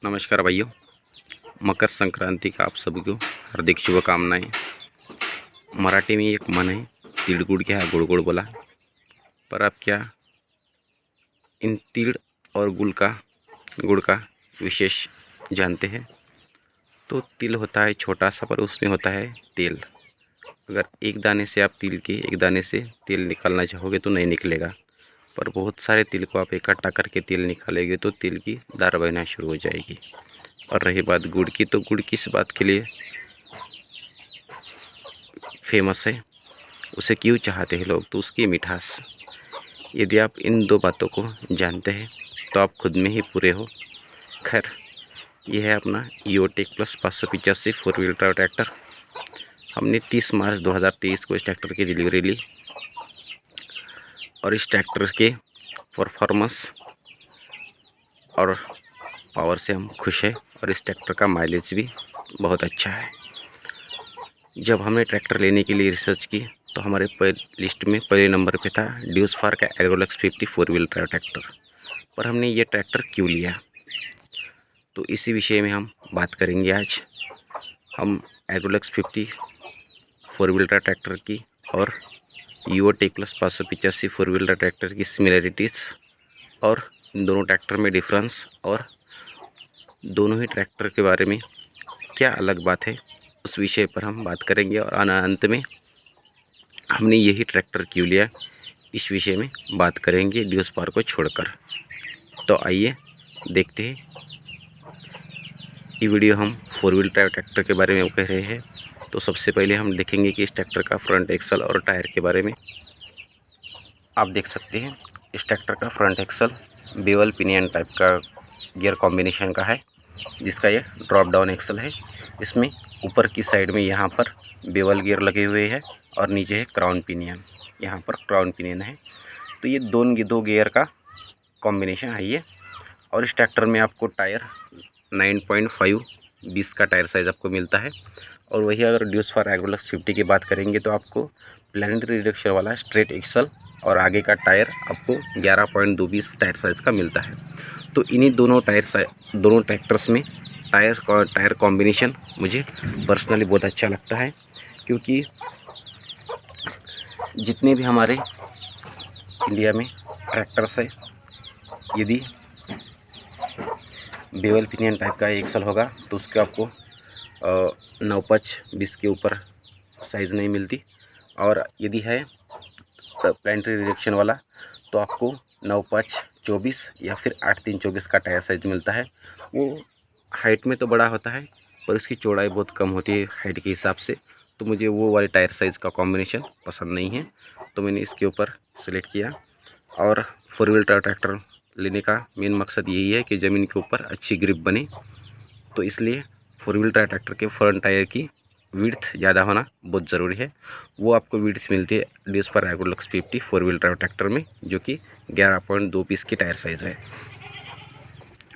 नमस्कार भाइयों। मकर संक्रांति का आप सभी को हार्दिक शुभकामनाएं। मराठी में एक मन है, तिळगुळ घ्या गोड गोड बोला। पर आप क्या इन तिल और गुड़ का विशेष जानते हैं? तो तिल होता है छोटा सा, पर उसमें होता है तेल। अगर एक दाने से आप एक दाने से तेल निकालना चाहोगे तो नहीं निकलेगा, पर बहुत सारे तिल को आप इकट्ठा करके तेल निकालेंगे तो तिल की धार बहना शुरू हो जाएगी। और रही बात गुड़ की, तो गुड़ किस बात के लिए फेमस है, उसे क्यों चाहते हैं लोग? तो उसकी मिठास। यदि आप इन दो बातों को जानते हैं तो आप खुद में ही पूरे हो। खैर, यह है अपना ईओटेक plus 585 four wheel drive tractor. हमने 30 मार्च 2023 को इस ट्रैक्टर की डिलीवरी ली और इस ट्रैक्टर के परफॉर्मेंस और पावर से हम खुश हैं और इस ट्रैक्टर का माइलेज भी बहुत अच्छा है। जब हमने ट्रैक्टर लेने के लिए रिसर्च की तो हमारे लिस्ट में पहले नंबर पे था ड्यूसफार का एग्रोलक्स 50 फोर व्हील ड्राइव ट्रैक्टर। पर हमने ये ट्रैक्टर क्यों लिया, तो इसी विषय में हम बात करेंगे आज। हम Agrolux 50 four wheel drive tractor की और ईओटेक plus 585 four wheel drive tractor की सिमिलरिटीज़ और इन दोनों ट्रैक्टर में डिफरेंस और दोनों ही ट्रैक्टर के बारे में क्या अलग बात है, उस विषय पर हम बात करेंगे। और अंत में हमने यही ट्रैक्टर क्यों लिया, इस विषय में बात करेंगे ड्यूसफार को छोड़कर। तो आइए देखते हैं। ये वीडियो हम फोर व्हील ड्राइव ट्रैक्टर के बारे में कह रहे हैं, तो सबसे पहले हम देखेंगे कि इस ट्रैक्टर का फ्रंट एक्सल और टायर के बारे में। आप देख सकते हैं इस ट्रैक्टर का front axle bevel pinion type का गियर कॉम्बिनेशन का है, जिसका ये ड्रॉप डाउन एक्सल है। इसमें ऊपर की साइड में यहाँ पर बेवल गियर लगे हुए हैं और नीचे है क्राउन पिनियन, यहाँ पर क्राउन पिनियन है। तो ये दो गियर का कॉम्बिनेशन है ये। और इस ट्रैक्टर में आपको टायर 9.5 20 का टायर साइज़ आपको मिलता है। और वही अगर ड्यूसफार एग्रोलक्स 50 की बात करेंगे तो आपको प्लैनेटरी रिडक्शन वाला स्ट्रेट एक्सल और आगे का टायर आपको 11.220 टायर साइज़ का मिलता है। तो इन्हीं दोनों दोनों ट्रैक्टर्स में टायर कॉम्बिनेशन मुझे पर्सनली बहुत अच्छा लगता है, क्योंकि जितने भी हमारे इंडिया में ट्रैक्टर्स है, यदि बेवल पिनियन टाइप का एक्सल होगा तो उसके आपको 9.5-20 के ऊपर साइज़ नहीं मिलती। और यदि है प्लैनेटरी रिडक्शन वाला तो आपको 9.5-24 या फिर 8.3-24 का टायर साइज मिलता है। वो हाइट में तो बड़ा होता है, पर इसकी चौड़ाई बहुत कम होती है हाइट के हिसाब से। तो मुझे वो वाले टायर साइज़ का कॉम्बिनेशन पसंद नहीं है, तो मैंने इसके ऊपर सेलेक्ट किया। और फोर व्हील ड्राइव ट्रैक्टर लेने का मेन मकसद यही है कि ज़मीन के ऊपर अच्छी ग्रिप बने। तो इसलिए फोर व्हील ड्राइव ट्रैक्टर के फ्रंट टायर की विड्थ ज़्यादा होना बहुत ज़रूरी है। वो आपको विड्थ मिलती है ड्यूसफार एग्रोलक्स 50 फोर व्हील ड्राइव ट्रैक्टर में, जो कि 11.2 पीस की टायर साइज़ है।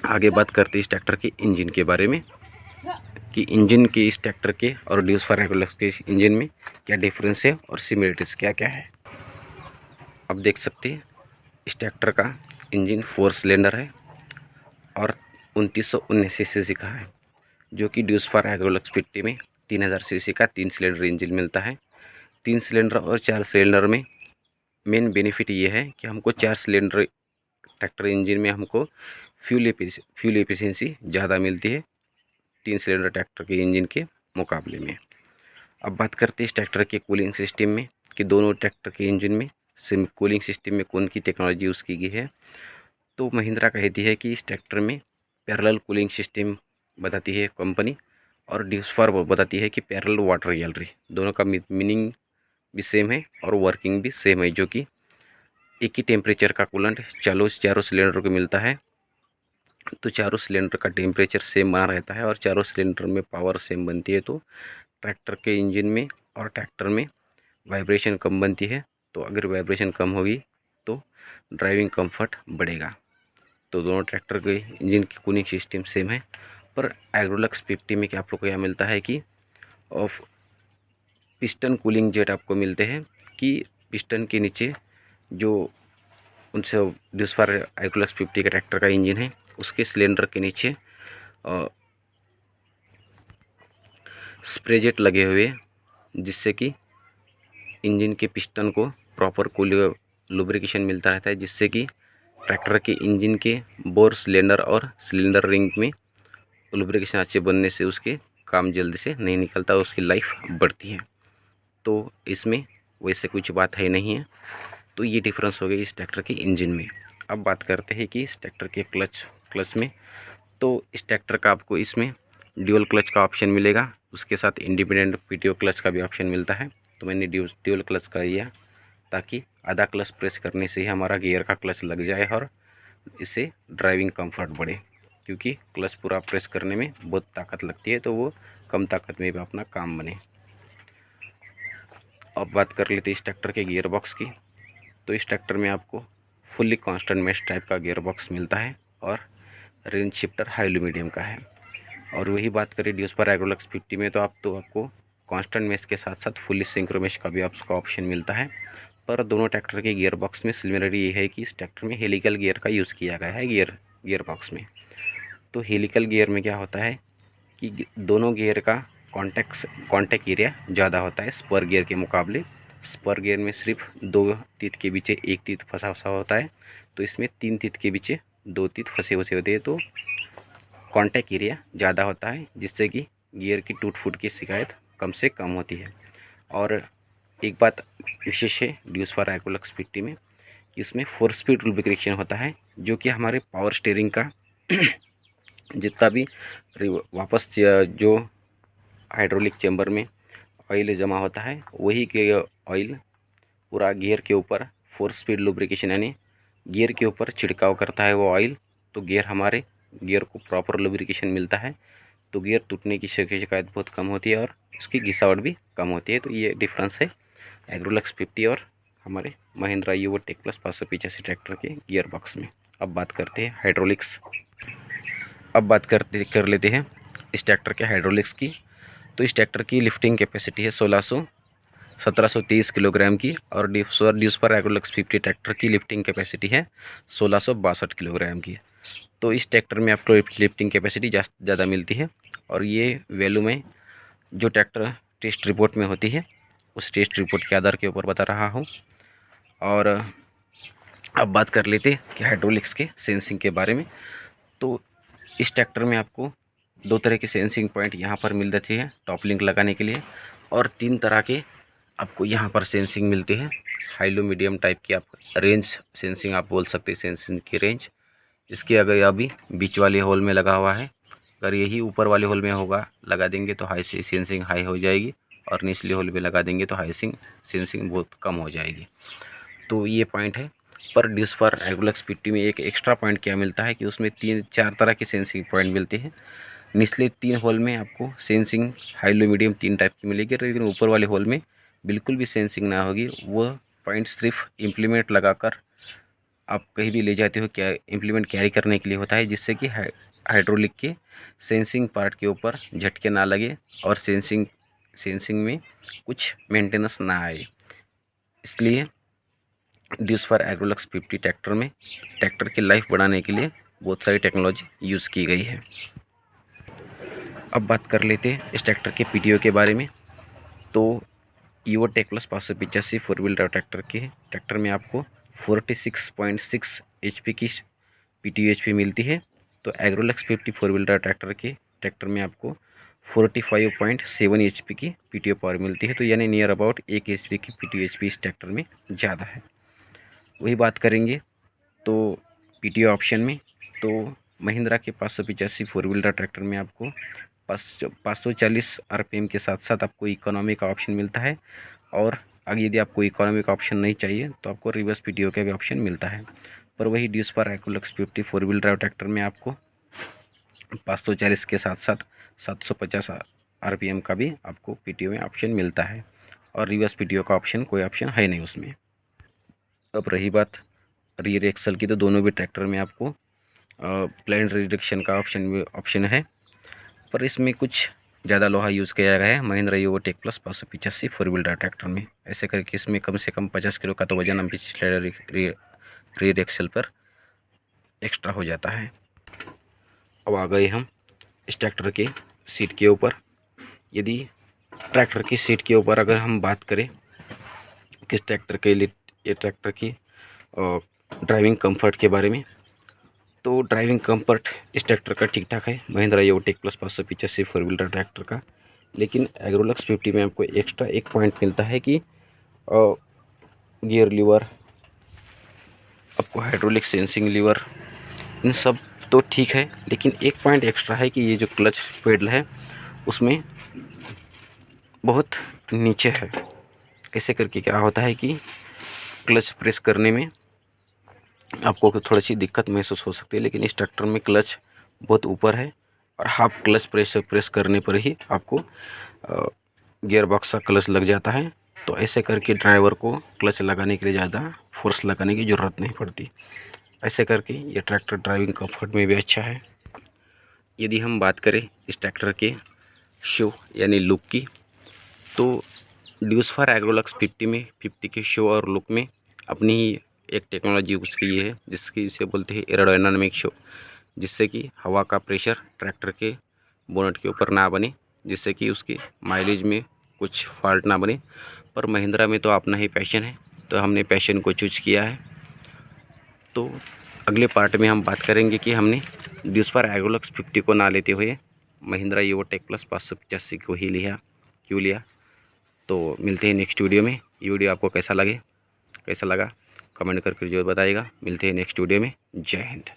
आगे बात करते हैं इस ट्रैक्टर के इंजन के बारे में, कि इंजन के इस ट्रैक्टर के और ड्यूसफार एग्रोलक्स के इंजन में क्या डिफरेंस है और सिमिलरिटीज़ क्या क्या है। अब देख सकते हैं इस ट्रैक्टर का इंजन 4 सिलेंडर है और 2979 सीसी का है, जो कि ड्यूसफार एग्रोलक्स 50 में 3000 सीसी का 3 सिलेंडर इंजन मिलता है। 3 सिलेंडर और 4 सिलेंडर में मेन बेनिफिट ये है कि हमको 4 सिलेंडर ट्रैक्टर इंजन में हमको फ्यूल एफिशिएंसी ज़्यादा मिलती है 3 सिलेंडर ट्रैक्टर के इंजन के मुकाबले में। अब बात करते हैं इस ट्रैक्टर के कूलिंग सिस्टम में, कि दोनों ट्रैक्टर के इंजन में कूलिंग सिस्टम में कौन की टेक्नोलॉजी यूज़ की गई है। तो महिंद्रा कहती है कि इस ट्रैक्टर में पैरेलल कूलिंग सिस्टम बताती है कंपनी, और ड्यूसफार बताती है कि पैरेलल वाटर गैलरी। दोनों का मीनिंग भी सेम है और वर्किंग भी सेम है, जो कि एक ही टेम्परेचर का कूलेंट चारों सिलेंडर को मिलता है। तो चारों सिलेंडर का टेम्परेचर सेम बना रहता है और चारों सिलेंडर में पावर सेम बनती है। तो ट्रैक्टर के इंजन में और ट्रैक्टर में वाइब्रेशन कम बनती है। तो अगर वाइब्रेशन कम होगी तो ड्राइविंग कंफर्ट बढ़ेगा। तो दोनों ट्रैक्टर के इंजन की कूलिंग सिस्टम सेम है। पर एग्रोलक्स 50 में क्या आप लोग को यह मिलता है कि ऑफ पिस्टन कूलिंग जेट आपको मिलते हैं, कि पिस्टन के नीचे जो उनसे ड्यूसफार एग्रोलक्स 50 के ट्रैक्टर का इंजन है उसके सिलेंडर के नीचे स्प्रे जेट लगे हुए, जिससे कि इंजन के पिस्टन को प्रॉपर कूल लुब्रिकेशन मिलता रहता है, जिससे कि ट्रैक्टर के इंजन के बोर, सिलेंडर और सिलेंडर रिंग में लुब्रिकेशन अच्छे बनने से उसके काम जल्दी से नहीं निकलता, उसकी लाइफ बढ़ती है। तो इसमें वैसे कुछ बात है नहीं है। तो ये डिफरेंस हो गया इस ट्रैक्टर के इंजन में। अब बात करते हैं कि इस ट्रैक्टर के क्लच में। तो इस ट्रैक्टर का आपको इसमें ड्यूल क्लच का ऑप्शन मिलेगा, उसके साथ इंडिपेंडेंट पीटीओ क्लच का भी ऑप्शन मिलता है। तो मैंने ड्यूल क्लच का लिया ताकि आधा क्लच प्रेस करने से ही हमारा गियर का क्लच लग जाए और इससे ड्राइविंग कंफर्ट बढ़े, क्योंकि क्लच पूरा प्रेस करने में बहुत ताकत लगती है, तो वो कम ताकत में भी अपना काम बने। अब बात कर लेते हैं इस ट्रैक्टर के गियर बॉक्स की। तो इस ट्रैक्टर में आपको फुल्ली कांस्टेंट मेश टाइप का गियर बॉक्स मिलता है और range shifter high low medium का है। और वही बात करें ड्यूसपर एग्रोलक्स 50 में, तो आपको कांस्टेंट मेश के साथ साथ फुल्ली सिंक्रो मेश का भी आपका ऑप्शन मिलता है। पर दोनों ट्रैक्टर के गियर बॉक्स में सिमिलरिटी ये है कि इस ट्रैक्टर में हेलिकल गियर का यूज़ किया गया है गियर बॉक्स में। तो हेलिकल गियर में क्या होता है कि दोनों गियर का कॉन्टैक्ट एरिया ज़्यादा होता है स्पर गियर के मुकाबले। स्पर गियर में सिर्फ 2 टीथ के पीछे 1 टीथ फंसा होता है, तो इसमें 3 टीथ के पीछे 2 टीथ फंसे होते हैं, तो कॉन्टैक्ट एरिया ज़्यादा होता है, जिससे कि गियर की टूट फूट की शिकायत कम से कम होती है। और एक बात विशेष है ड्यूसपर एग्रोलक्स 50 में कि इसमें 4 स्पीड लुब्रिकेशन होता है, जो कि हमारे पावर स्टीयरिंग का जितना भी वापस जो हाइड्रोलिक चैम्बर में ऑयल जमा होता है, वही के ऑयल पूरा गियर के ऊपर 4 स्पीड लुब्रिकेशन यानी गियर के ऊपर छिड़काव करता है वो ऑयल। तो गियर को प्रॉपर लुब्रिकेशन मिलता है, तो गियर टूटने की शिकायत बहुत कम होती है और उसकी घिसावट भी कम होती है। तो ये डिफरेंस है एग्रोलक्स 50 और हमारे Mahindra Yuvo tech plus 585 tractor के गियर बॉक्स में। अब बात करते हैं हाइड्रोलिक्स। अब बात कर लेते हैं इस ट्रैक्टर के हाइड्रोलिक्स की। तो इस ट्रैक्टर की लिफ्टिंग कैपेसिटी है 1730 किलोग्राम की और ड्यूसपर एग्रोलक्स 50 ट्रैक्टर की लिफ्टिंग कैपेसिटी है 1662 किलोग्राम की। तो इस ट्रैक्टर में आपको लिफ्टिंग कैपेसिटी ज़्यादा मिलती है और ये वैल्यू में जो ट्रैक्टर टेस्ट रिपोर्ट में होती है उस टेस्ट रिपोर्ट के आधार के ऊपर बता रहा हूँ। और अब बात कर लेते हैं कि हाइड्रोलिक्स के सेंसिंग के बारे में। तो इस ट्रैक्टर में आपको 2 तरह के सेंसिंग पॉइंट यहाँ पर मिल जाती है टॉप लिंक लगाने के लिए, और 3 तरह के आपको यहाँ पर सेंसिंग मिलती है। हाई लो मीडियम टाइप की आप रेंज सेंसिंग आप बोल सकते हैं, सेंसिंग की रेंज। इसके अगर अभी बीच वाले होल में लगा हुआ है, अगर यही ऊपर वाले होल में होगा लगा देंगे तो हाई सेंसिंग हाई हो जाएगी, और निचले होल में लगा देंगे तो हाई सेंसिंग बहुत कम हो जाएगी। तो ये पॉइंट है। पर ड्यूसपर एग्रोलक्स 50 में एक एक्स्ट्रा पॉइंट क्या मिलता है कि उसमें 3-4 तरह के सेंसिंग पॉइंट मिलते हैं। निचले 3 होल में आपको sensing high low medium 3 type की मिलेगी, लेकिन ऊपर वाले होल में बिल्कुल भी सेंसिंग ना होगी। वो पॉइंट सिर्फ इम्प्लीमेंट लगाकर आप कहीं भी ले जाते हो, क्या इम्प्लीमेंट कैरी करने के लिए होता है, जिससे कि हाइड्रोलिक के सेंसिंग पार्ट के ऊपर झटके ना लगे और सेंसिंग में कुछ मेंटेनेंस ना आए। इसलिए ड्यूसपर एग्रोलक्स 50 ट्रैक्टर में ट्रैक्टर की लाइफ बढ़ाने के लिए बहुत सारी टेक्नोलॉजी यूज़ की गई है। अब बात कर लेते हैं इस ट्रैक्टर के पीटीओ के बारे में। तो Yuvo tech plus 585 4 wheel drive tractor में आपको 46.6 HP की पीटीओ HP मिलती है। तो एग्रोलक्स 50 4 व्हील ड्राइव ट्रैक्टर में आपको 45.7 HP की पीटीओ पावर मिलती है। तो यानी नियर अबाउट 1 HP की पीटीओ HP इस ट्रैक्टर में ज़्यादा है। वही बात करेंगे तो पीटीओ ऑप्शन में, तो महिंद्रा के 585 4 व्हीलर ट्रैक्टर में आपको 540 RPM के साथ साथ आपको इकोनॉमी का ऑप्शन मिलता है। और अगर यदि आपको इकोनॉमी का ऑप्शन नहीं चाहिए तो आपको रिवर्स पीटीओ का भी ऑप्शन मिलता है। पर वही ड्यूसपर एग्रोलक्स 50 4 व्हील ड्राइव ट्रैक्टर में आपको 540 के साथ साथ 750 RPM का भी आपको पीटीओ में ऑप्शन मिलता है, और रिवर्स पीटीओ का ऑप्शन कोई ऑप्शन है नहीं उसमें। अब रही बात रियर एक्सल की, तो दोनों भी ट्रैक्टर में आपको प्लेन रिडक्शन का ऑप्शन है, पर इसमें कुछ ज़्यादा लोहा यूज़ किया गया है Mahindra Yuvo tech plus 585 4 wheel drive tractor में। ऐसे करके इसमें कम से कम 50 किलो का तो वजन हम पिछले रियर एक्सल पर एक्स्ट्रा हो जाता है। अब आ गए हम इस ट्रैक्टर के सीट के ऊपर। यदि ट्रैक्टर की सीट के ऊपर अगर हम बात करें किस ट्रैक्टर के लिए, ये ट्रैक्टर की ड्राइविंग कंफर्ट के बारे में, तो ड्राइविंग कंफर्ट इस ट्रैक्टर का ठीक ठाक है, महिंद्रा ईओटेक प्लस 585 फोर व्हीलर ट्रैक्टर का। लेकिन एग्रोलक्स 50 में आपको एक्स्ट्रा एक पॉइंट मिलता है कि गियर लीवर, आपको हाइड्रोलिक सेंसिंग लीवर, इन सब तो ठीक है, लेकिन एक पॉइंट एक्स्ट्रा है कि ये जो क्लच पेडल है उसमें बहुत नीचे है। ऐसे करके क्या होता है कि क्लच प्रेस करने में आपको थोड़ी सी दिक्कत महसूस हो सकती है, लेकिन इस ट्रैक्टर में क्लच बहुत ऊपर है और हाफ क्लच प्रेस करने पर ही आपको गियर बॉक्स का क्लच लग जाता है। तो ऐसे करके ड्राइवर को क्लच लगाने के लिए ज़्यादा फोर्स लगाने की ज़रूरत नहीं पड़ती। ऐसे करके ये ट्रैक्टर ड्राइविंग कंफर्ट में भी अच्छा है। यदि हम बात करें इस ट्रैक्टर के शो यानी लुक की, तो ड्यूसफर एग्रोलक्स 50 में 50 के शो और लुक में अपनी ही एक टेक्नोलॉजी उसकी ये है जिसकी इसे बोलते हैं एरोडायनामिक शो, जिससे कि हवा का प्रेशर ट्रैक्टर के बोनट के ऊपर ना बने, जिससे कि उसकी माइलेज में कुछ फॉल्ट ना बने। पर महिंद्रा में तो अपना ही पैशन है, तो हमने पैशन को चूज किया है। तो अगले पार्ट में हम बात करेंगे कि हमने ड्यूसफर एग्रोलक्स 50 को ना लेते हुए महिंद्रा ईओटेक प्लस 585 को ही लिया, क्यों लिया। तो मिलते हैं नेक्स्ट वीडियो में। ये वीडियो आपको कैसा लगा कमेंट करके जरूर बताइएगा। मिलते हैं नेक्स्ट वीडियो में। जय हिंद।